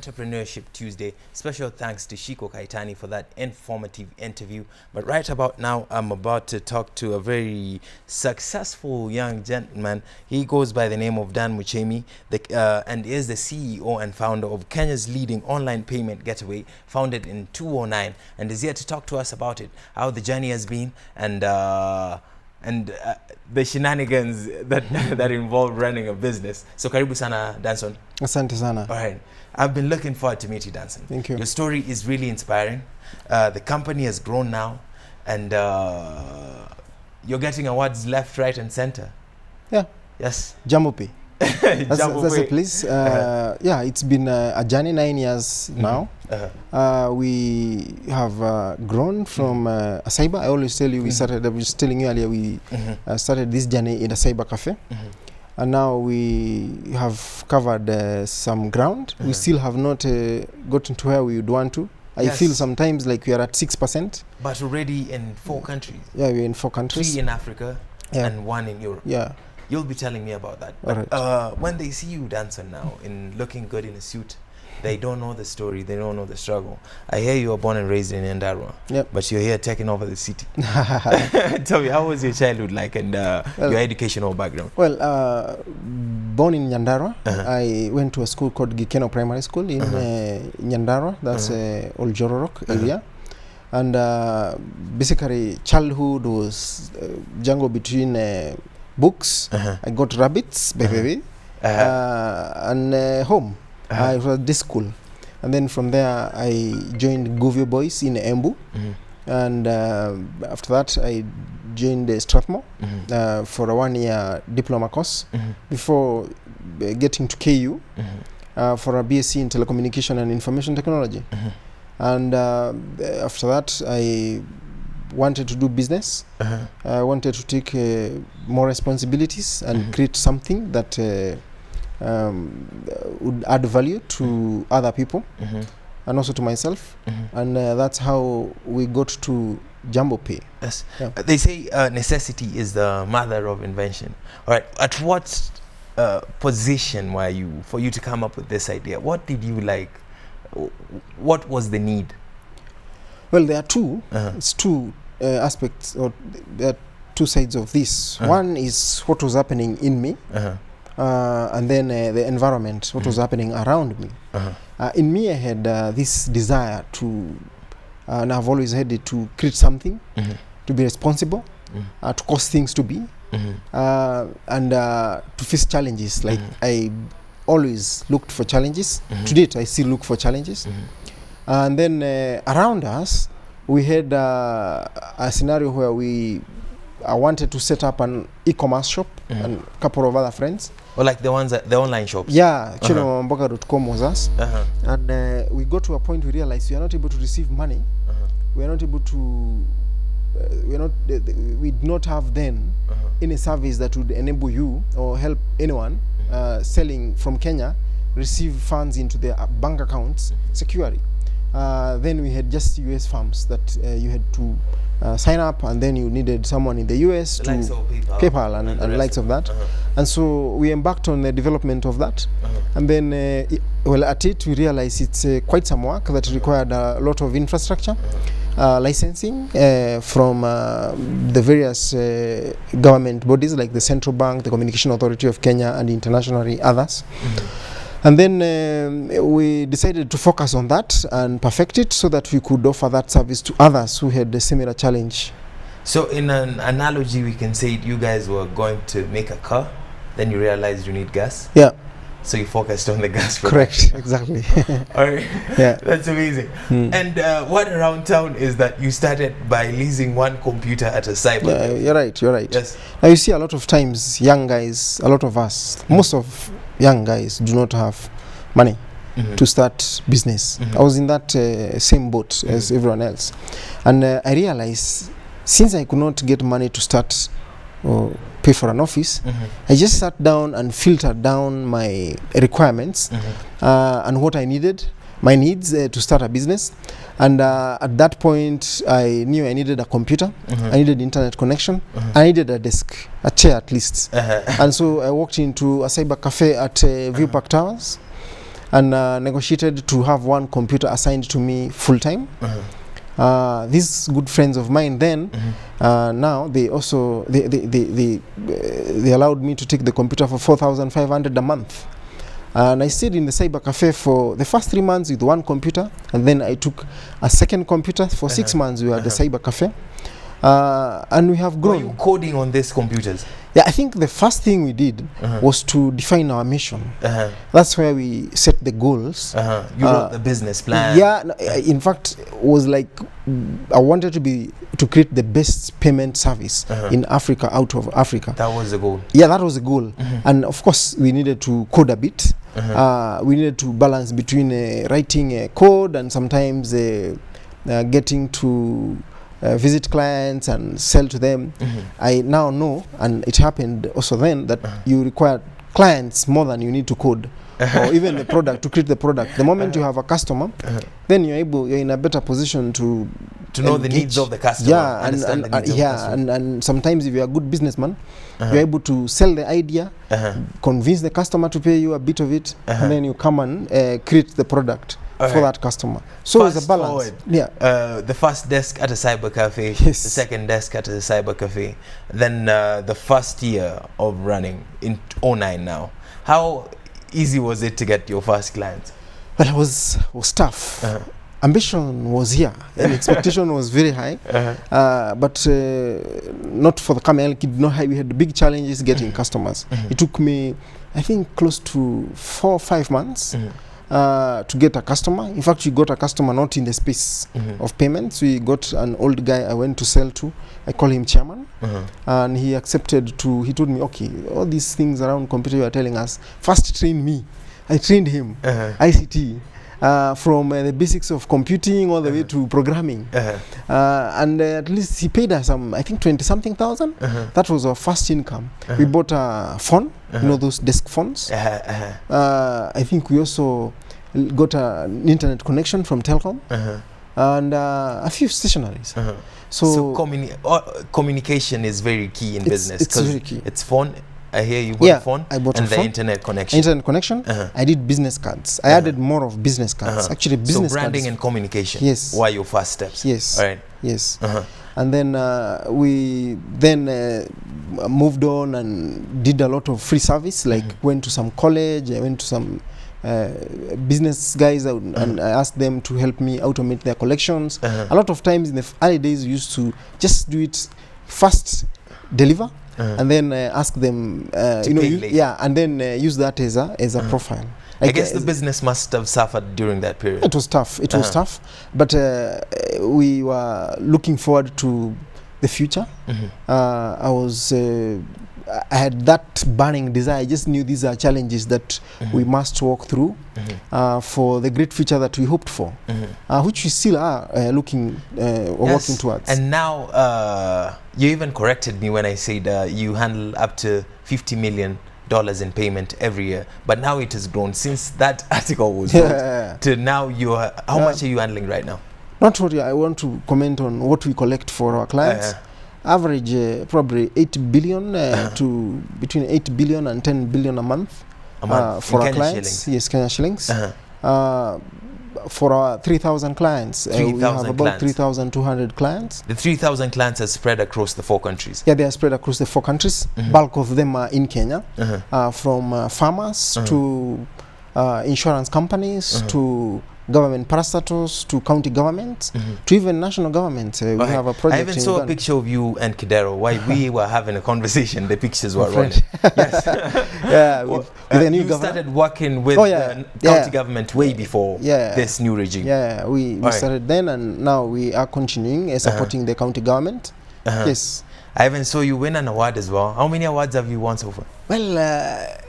Entrepreneurship Tuesday. Special thanks to Shiko Kaitani for that informative interview. But right about now, I'm about to talk to a very successful young gentleman. He goes by the name of Muchemi, and is the CEO and founder of Kenya's leading online payment getaway, founded in 2009, and is here to talk to us about it, how the journey has been, and the shenanigans that involve running a business. So karibu sana, Danson. Asante sana. All right. I've been looking forward to meet you, Danson. Thank you. Your story is really inspiring. The company has grown now, and you're getting awards left, right, and center. Yeah. Yes. Jambopay. That's the place. Yeah, it's been a journey, 9 years now. We have grown from a cyber. I always tell you, we started, I was telling you earlier, we started this journey in a cyber cafe. And now we have covered some ground. We still have not gotten to where we would want to. I feel sometimes like we are at 6%. But already in 4 countries. Yeah, we're in 4 countries. 3 in Africa and 1 in Europe. Yeah. You'll be telling me about that. But when they see you dancing now, in looking good in a suit, they don't know the story, they don't know the struggle. I hear you were born and raised in Nyandarua, but you're here taking over the city. Tell me, how was your childhood like, and your educational background? Well, born in Nyandarua, I went to a school called Gikeno Primary School in Nyandarua, that's Old Jororok area. And basically, childhood was jungle between books. I got rabbits, baby, and home. I was at this school, and then from there I joined Govio Boys in Embu, and after that I joined Strathmore for a 1-year diploma course before getting to KU for a BSc in telecommunication and information technology. And after that I wanted to do business. I wanted to take more responsibilities and create something that would add value to other people and also to myself, and that's how we got to Jambopay. Yes. They say necessity is the mother of invention. All right, at what position were you for you to come up with this idea? What did you like? What was the need? Well, there are two. It's two aspects, or there are 2 sides of this. One is what was happening in me. And then the environment, what was happening around me. In me, I had this desire to, and I've always had it, to create something, to be responsible, to cause things to be, and to face challenges. Like I always looked for challenges. To date, I still look for challenges. And then around us, we had a scenario where I wanted to set up an e-commerce shop and a couple of other friends. Or like the ones at the online shops? Yeah, Chilomamboga.com was us. And we got to a point we realized we are not able to receive money. We are not able to, we did not have then any service that would enable you or help anyone selling from Kenya receive funds into their bank accounts securely. Then we had just US firms that you had to sign up, and then you needed someone in the US to PayPal and likes of that. And so we embarked on the development of that. And then, well, at it we realized it's quite some work that required a lot of infrastructure, licensing from the various government bodies like the Central Bank, the Communication Authority of Kenya, and internationally others. And then we decided to focus on that and perfect it so that we could offer that service to others who had a similar challenge. So in an analogy, we can say you guys were going to make a car, then you realized you need gas. Yeah. So you focused on the gas production. Correct, exactly. All right. Yeah. That's amazing. And what around town is that you started by leasing one computer at a cyber. Yeah, you're right, you're right. Yes. Now you see a lot of times young guys, a lot of us, most of young guys do not have money to start business. I was in that same boat as everyone else. And I realized since I could not get money to start or pay for an office, I just sat down and filtered down my requirements and what I needed, my needs to start a business. And at that point, I knew I needed a computer, I needed internet connection, I needed a desk, a chair at least. And so I walked into a cyber cafe at View Park Towers and negotiated to have one computer assigned to me full time. These good friends of mine then, now they also they allowed me to take the computer for 4,500 a month. And I stayed in the cyber cafe for the first 3 months with one computer, and then I took a second computer for 6 months. We were at the cyber cafe, and we have grown. Were you coding on these computers? Yeah, I think the first thing we did was to define our mission. That's where we set the goals. You wrote the business plan. Yeah, in fact, it was like I wanted to create the best payment service in Africa, out of Africa. That was the goal. Yeah, that was the goal. And of course, we needed to code a bit. We needed to balance between writing code and sometimes getting to visit clients and sell to them. I now know, and it happened also then, that you require clients more than you need to code or even the product, to create the product. The moment you have a customer, then you're in a better position to know the needs of the customer. Yeah, and sometimes if you're a good businessman, you're able to sell the idea, convince the customer to pay you a bit of it, and then you come and create the product for that customer. So it's a balance. Forward, the first desk at a cyber cafe, the second desk at a cyber cafe, then the first year of running in 2009 now. How easy was it to get your first client? Well, it was tough. Ambition was here and expectation was very high, but not for the camel. We had big challenges getting customers. It took me, I think, close to 4 or 5 months to get a customer. In fact, we got a customer not in the space of payments. We got an old guy I went to sell to. I call him chairman, and he accepted to. He told me, okay, all these things around computer you are telling us, first train me. I trained him ICT. From the basics of computing all the way to programming, and at least he paid us some, I think 20-something thousand. That was our first income. We bought a phone, you know, those desk phones. I think we also got an internet connection from Telcom, and a few stationaries. So communication is very key in business. It's very key. It's phone. I hear you bought a phone. I bought and a phone. The internet connection. Internet connection. I did business cards. I added more of business cards. Actually, business cards. So branding and communication. Yes. Were your first steps. Yes. All right. Yes. And then we moved on and did a lot of free service. Like went to some college. I went to some business guys and I asked them to help me automate their collections. A lot of times in the early days, we used to just do it fast, deliver. And then ask them, and then use that as a profile. I guess the business must have suffered during that period. It was tough. It was tough, but we were looking forward to the future. I had that burning desire. I just knew these are challenges that we must walk through for the great future that we hoped for, which we still are looking or working towards. And now you even corrected me when I said you handle up to $50 million in payment every year, but now it has grown since that article was wrote to now. How much are you handling right now? Not what I want to comment on what we collect for our clients. Average probably 8 billion to between 8 billion and 10 billion a month for our clients. Yes, Kenya shillings. For our 3,000 clients, we have about 3,200 clients. The 3,000 clients are spread across the 4 countries. Yeah, they are spread across the 4 countries. Bulk of them are in Kenya, from farmers to insurance companies to government parastatals to county governments to even national governments. We have a project. I even saw a picture of you and Kidero while we were having a conversation. The pictures were running. Yes. With the new you government. Started working with the county government way before this new regime. Yeah, we started then, and now we are continuing supporting the county government Yes. I even saw you win an award as well. How many awards have you won so far? Well,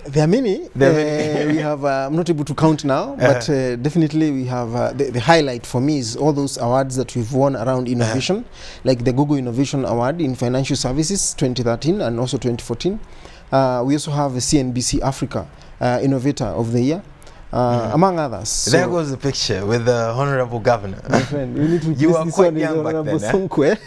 there are many. We have, I'm not able to count now, but definitely we have, the highlight for me is all those awards that we've won around innovation, like the Google Innovation Award in Financial Services 2013 and also 2014. We also have the CNBC Africa Innovator of the Year. Among others. So there goes the picture with the Honorable Governor. My friend, you were quite young back then.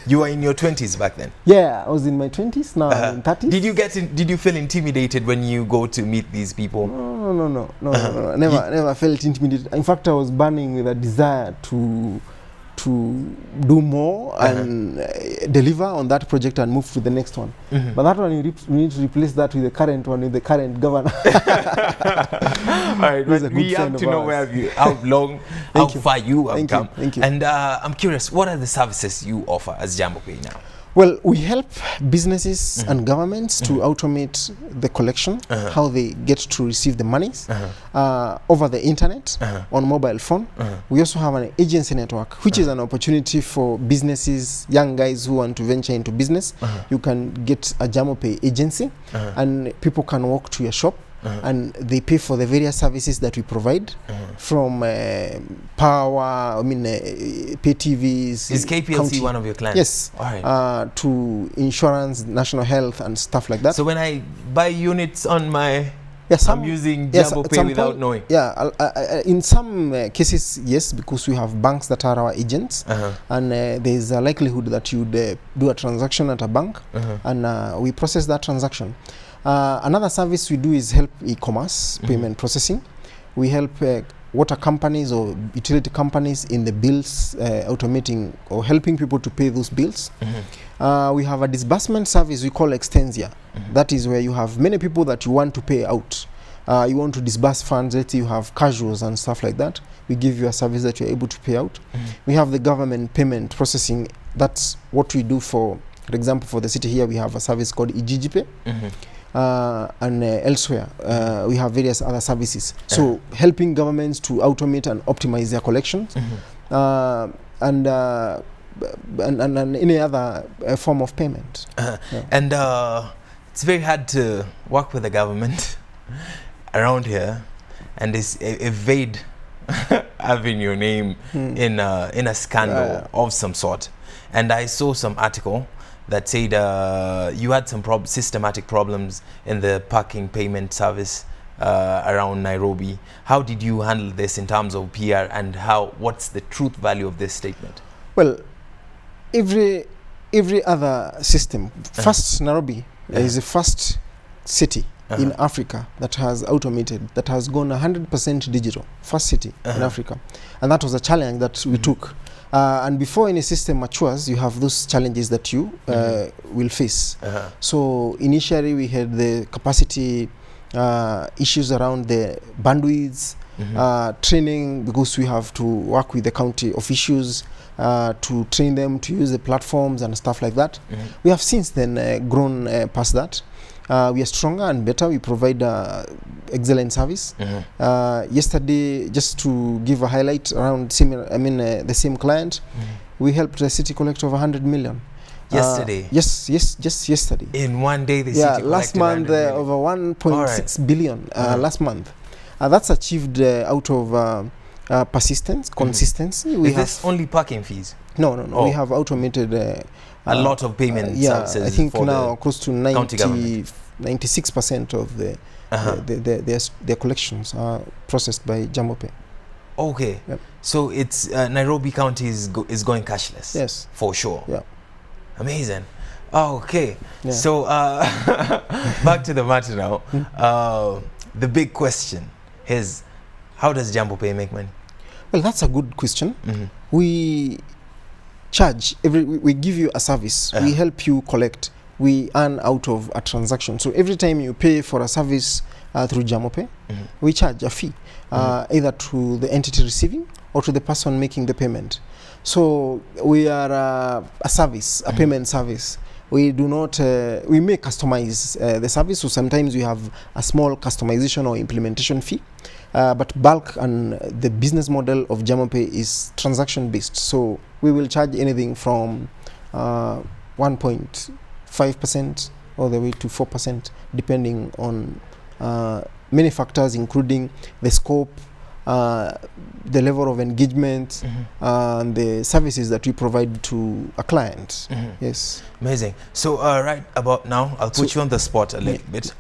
You were in your 20s back then. Yeah, I was in my 20s. Now I'm in 30s. Did you feel intimidated when you go to meet these people? No. Never felt intimidated. In fact, I was burning with a desire to do more and deliver on that project and move to the next one. But that one, you need to replace that with the current one, with the current governor. All right, but we have to know how far you have come. Thank you. And I'm curious, what are the services you offer as Jambopay now? Well, we help businesses and governments to automate the collection, how they get to receive the monies over the internet, on mobile phone. We also have an agency network, which is an opportunity for businesses, young guys who want to venture into business. You can get a Jambopay agency and people can walk to your shop and they pay for the various services that we provide, from power, pay TVs. Is KPLC one of your clients? Yes. All right. To insurance, national health and stuff like that. So when I buy units on my... I'm using Jambopay without knowing. Yeah, in some cases, yes, because we have banks that are our agents, and there is a likelihood that you would do a transaction at a bank, and we process that transaction. Another service we do is help e-commerce payment processing. We help water companies or utility companies in the bills, automating or helping people to pay those bills. We have a disbursement service we call Extensia. That is where you have many people that you want to pay out. You want to disburse funds, let's say you have casuals and stuff like that. We give you a service that you're able to pay out. We have the government payment processing. That's what we do for example, for the city here, we have a service called Ijijipay. And elsewhere we have various other services, so helping governments to automate and optimize their collections, and any other form of payment. And it's very hard to work with the government around here and evade having your name in a scandal of some sort. And I saw some article that said you had some systematic problems in the parking payment service around Nairobi. How did you handle this in terms of PR, and what's the truth value of this statement? Well, every other system, first Nairobi is the first city in Africa that has automated, that has gone 100% digital, first city in Africa, and that was a challenge that we took. And before any system matures, you have those challenges that you will face. So initially we had the capacity issues around the bandwidths, training, because we have to work with the county officials to train them to use the platforms and stuff like that. We have since then grown past that. We are stronger and better. We provide excellent service. Yesterday, just to give a highlight around the same client, we helped the city collect over 100 million. Yesterday? Yes, just yesterday. In one day, the city collected last month over 1.6 billion. Last month. That's achieved out of persistence, consistency. Is this only parking fees? No. We have automated a lot of payment services. I think for now close to 96% of their collections are processed by Jambopay. Okay. Yep. So it's Nairobi County is going cashless. Yes. For sure. Yeah. Amazing. Oh, okay. Yeah. So back to the matter now. The big question is, how does Jambopay make money? Well, that's a good question. We charge we give you a service. We help you collect. We earn out of a transaction. So every time you pay for a service through Jambopay, we charge a fee, either to the entity receiving or to the person making the payment. So we are a service, a payment service. We do not, we may customize the service, so sometimes we have a small customization or implementation fee, but bulk and the business model of Jambopay is transaction based. So we will charge anything from 1.5% all the way to 4%, depending on many factors, including the scope, the level of engagement, and the services that we provide to a client. Yes. Amazing. So right about now, I'll put you on the spot a little bit.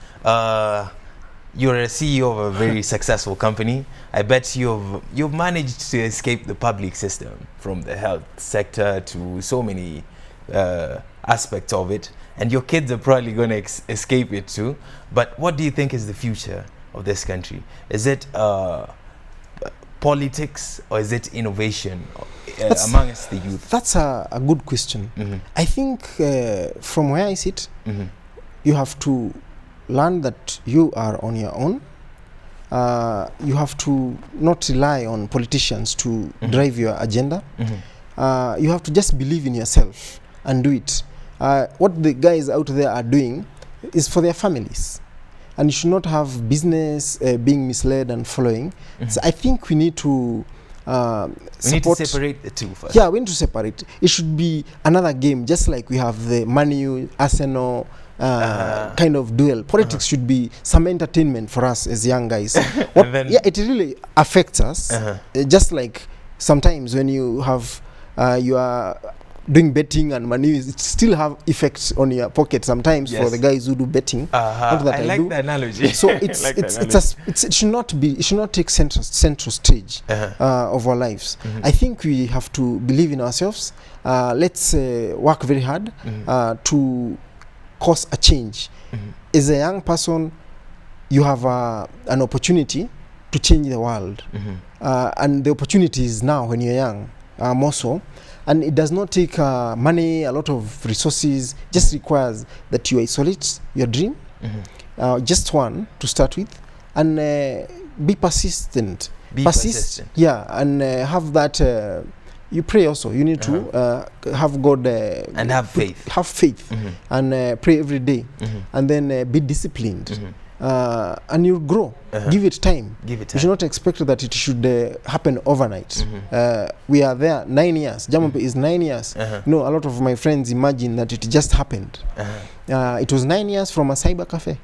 You're a CEO of a very successful company. I bet you've managed to escape the public system, from the health sector to so many aspects of it, and your kids are probably going to escape it too. But what do you think is the future of this country? Is it politics, or is it innovation amongst the youth? That's a good question. I think from where I sit, you have to learn that you are on your own. You have to not rely on politicians to drive your agenda. You have to just believe in yourself and do it. What the guys out there are doing is for their families, and you should not have business being misled and following. So I think we need to we need to separate the two first. Yeah, we need to separate. It should be another game, just like we have the Man U, Arsenal kind of duel. Politics should be some entertainment for us as young guys. Yeah, it really affects us. Just like sometimes when you have you are doing betting and money, it still have effects on your pocket sometimes. For the guys who do betting. I like the analogy. So it should not take central stage of our lives. I think we have to believe in ourselves. Let's work very hard to cause a change. As a young person, you have an opportunity to change the world, and the opportunity is now when you're young, more so. And it does not take money, a lot of resources. Just requires that you isolate your dream, just one to start with, and be persistent. Persistent. Yeah, and have that. You pray also. You need to have God and have faith. Have faith, and pray every day, and then be disciplined. And you'll grow. Give it time. You should not expect that it should happen overnight. We are there 9 years. Jambopay is 9 years. A lot of my friends imagine that it just happened. It was 9 years from a cyber cafe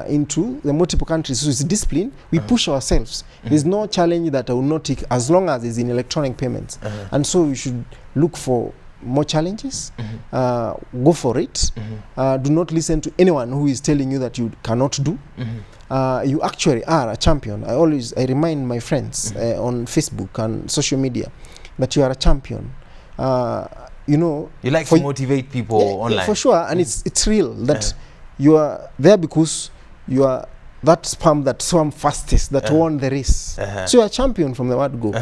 into the multiple countries. So it's discipline. We push ourselves. There's no challenge that I will not take as long as it's in electronic payments. And so we should look for more challenges. Go for it. Do not listen to anyone who is telling you that you cannot do. You actually are a champion. I remind my friends on Facebook and social media that you are a champion. You like to motivate people online. For sure, and it's real that you are there because you are that sperm that swam fastest, that won the race. So you're a champion from the word go.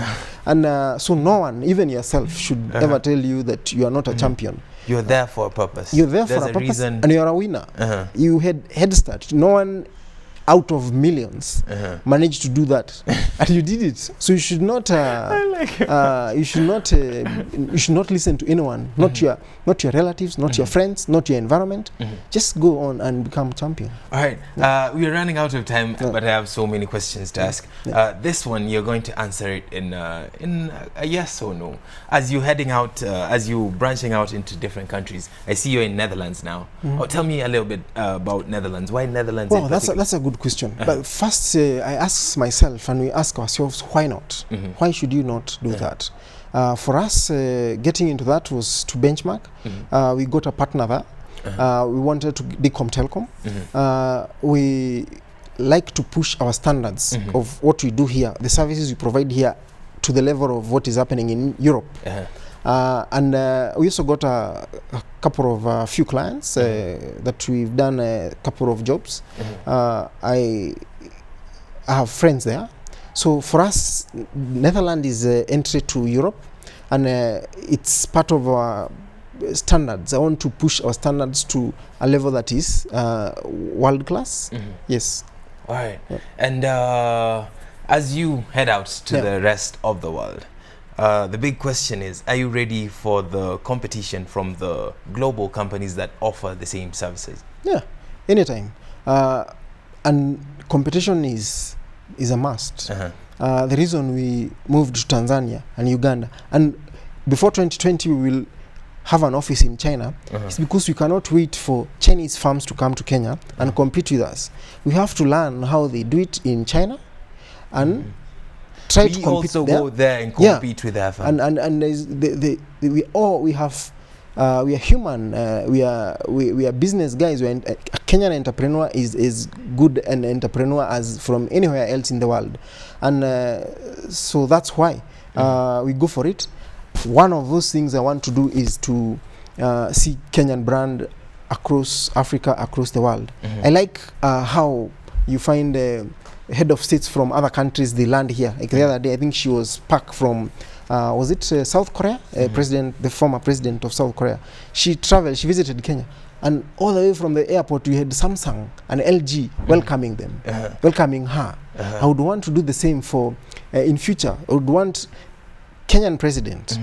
And so no one, even yourself, should ever tell you that you are not a champion. You're there for a purpose. You're there for a purpose, and you're a winner. You had head start. No one out of millions managed to do that, and you did it. So you should not you should not listen to anyone, not your relatives, not your friends, not your environment. Just go on and become champion. All right, we are running out of time, but I have so many questions to ask. This one you're going to answer it in a yes or no. As you heading out, as you branching out into different countries, I see you're in Netherlands now. Tell me a little bit about Netherlands. Why Netherlands? Well, that's a good question. But first, I ask myself, and we ask ourselves, why not? Why should you not do that? For us, getting into that was to benchmark. We got a partner there. We wanted to become telecom. We like to push our standards of what we do here, the services we provide here, to the level of what is happening in Europe. And we also got a couple of few clients that we've done a couple of jobs. I have friends there. So for us, Netherlands is entry to Europe, and it's part of our standards. I want to push our standards to a level that is world class. Yes. All right. And as you head out to the rest of the world, the big question is, are you ready for the competition from the global companies that offer the same services? Yeah, anytime. And competition is a must. The reason we moved to Tanzania and Uganda, and before 2020 we will have an office in China is because we cannot wait for Chinese firms to come to Kenya and compete with us. We have to learn how they do it in China and try to compete also there. Go there and compete with their firm. And we are human. We are business guys. A Kenyan entrepreneur is good an entrepreneur as from anywhere else in the world, and so that's why we go for it. One of those things I want to do is to see Kenyan brand across Africa, across the world. I like how you find head of states from other countries, they land here. Like the other day, I think she was back from was it South Korea? The former president of South Korea. She traveled, she visited Kenya, and all the way from the airport we had Samsung and LG welcoming them, welcoming her. I would want to do the same for in future. I would want Kenyan president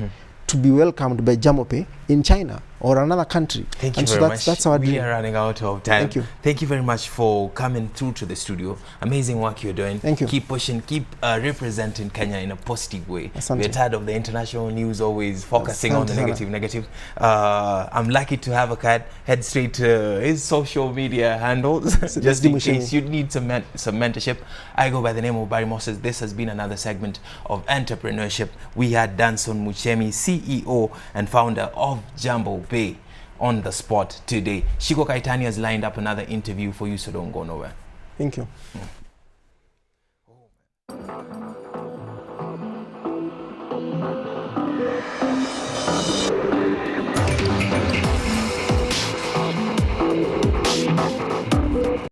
to be welcomed by Jambopay in China or another country. Thank you and very so much. that's our we dream. are running out of time. Thank you. Thank you very much for coming through to the studio. Amazing work you're doing. Thank you. Keep pushing, keep representing Kenya in a positive way. Asante. We're tired of the international news always focusing on the Asante negative. I'm lucky to have a cat. Head straight to his social media handles just in Muchemi. case you need some mentorship. I go by the name of Barry Moses. This has been another segment of entrepreneurship. We had Danson Muchemi, CEO and founder of Jambopay, on the spot today. Shiko Kaitani has lined up another interview for you, so don't go nowhere. Thank you.